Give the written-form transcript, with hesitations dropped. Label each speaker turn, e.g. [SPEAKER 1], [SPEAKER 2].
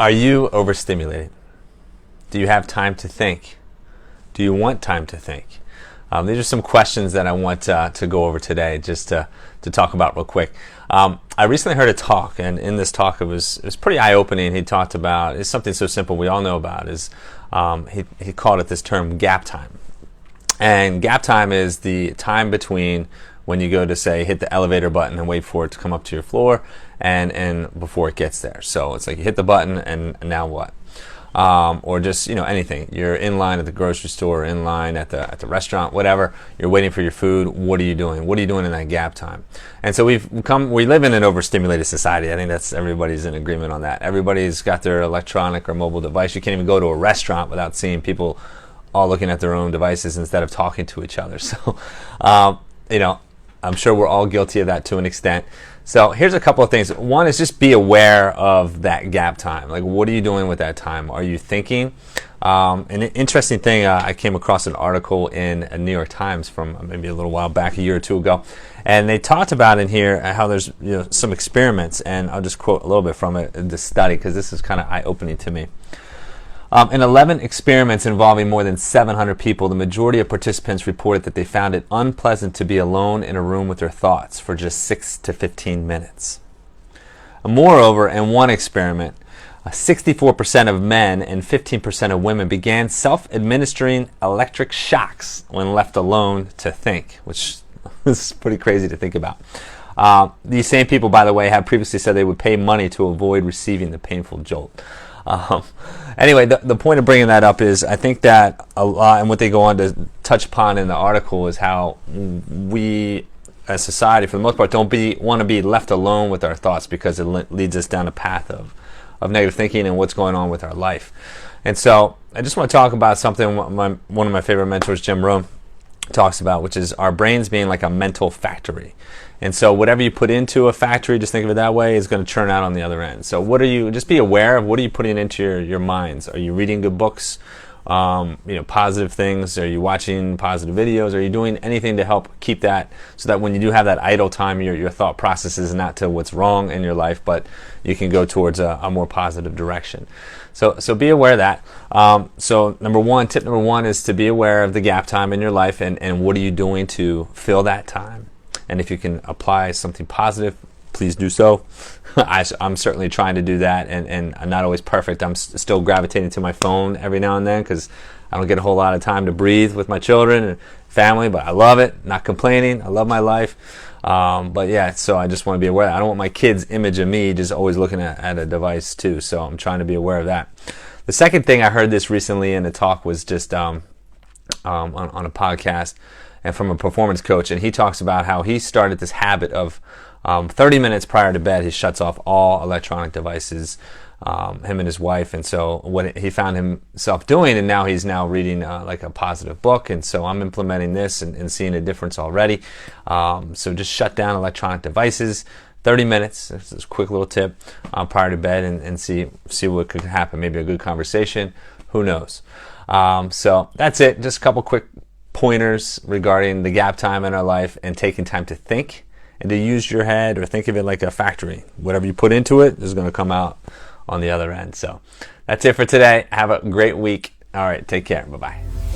[SPEAKER 1] Are you overstimulated? Do you have time to think? Do you want time to think? These are some questions that I want to go over today, just to talk about real quick. I recently heard a talk, and in this talk it was pretty eye-opening. He talked about, it's something so simple we all know about, is he called it this term gap time. And gap time is the time between when you go to, say, hit the elevator button and wait for it to come up to your floor, and before it gets there. So it's like you hit the button and now what? Or just, anything. You're in line at the grocery store, in line at the restaurant, whatever. You're waiting for your food. What are you doing? What are you doing in that gap time? And so we live in an overstimulated society. I think everybody's in agreement on that. Everybody's got their electronic or mobile device. You can't even go to a restaurant without seeing people all looking at their own devices instead of talking to each other. So, I'm sure we're all guilty of that to an extent. So here's a couple of things. One is just be aware of that gap time. Like, what are you doing with that time? Are you thinking? An interesting thing, I came across an article in a New York Times from maybe a little while back, a year or two ago, and they talked about in here how there's some experiments, and I'll just quote a little bit from it, this study, because this is kind of eye-opening to me. In 11 experiments involving more than 700 people, the majority of participants reported that they found it unpleasant to be alone in a room with their thoughts for just 6 to 15 minutes. Moreover, in one experiment, 64% of men and 15% of women began self-administering electric shocks when left alone to think, which is pretty crazy to think about. These same people, by the way, have previously said they would pay money to avoid receiving the painful jolt. Anyway, the point of bringing that up is I think that a lot, and what they go on to touch upon in the article, is how we as society, for the most part, don't want to be left alone with our thoughts, because it leads us down a path of negative thinking and what's going on with our life. And so I just want to talk about something one of my favorite mentors, Jim Rohn, talks about, which is our brains being like a mental factory. And so whatever you put into a factory, just think of it that way, is going to churn out on the other end. So just be aware of what are you putting into your minds. Are you reading good books, positive things? Are you watching positive videos? Are you doing anything to help keep that, so that when you do have that idle time, your thought process is not to what's wrong in your life, but you can go towards a more positive direction. So be aware of that. So tip number one is to be aware of the gap time in your life, and what are you doing to fill that time. And if you can apply something positive, please do so. I'm certainly trying to do that, and I'm not always perfect. I'm still gravitating to my phone every now and then, because I don't get a whole lot of time to breathe with my children and family, but I love it, not complaining. I love my life. But yeah, so I just want to be aware. I don't want my kids' image of me just always looking at a device too, so I'm trying to be aware of that. The second thing, I heard this recently in a talk, was just on a podcast, and from a performance coach, and he talks about how he started this habit of 30 minutes prior to bed, he shuts off all electronic devices, him and his wife. And so what he found himself doing, and now he's reading like a positive book, and so I'm implementing this and seeing a difference already. So just shut down electronic devices, 30 minutes, this is a quick little tip, prior to bed, and see what could happen. Maybe a good conversation, who knows. So that's it, just a couple quick pointers regarding the gap time in our life, and taking time to think and to use your head, or think of it like a factory. Whatever you put into it is going to come out on the other end. So that's it for today. Have a great week. All right, take care. Bye-bye.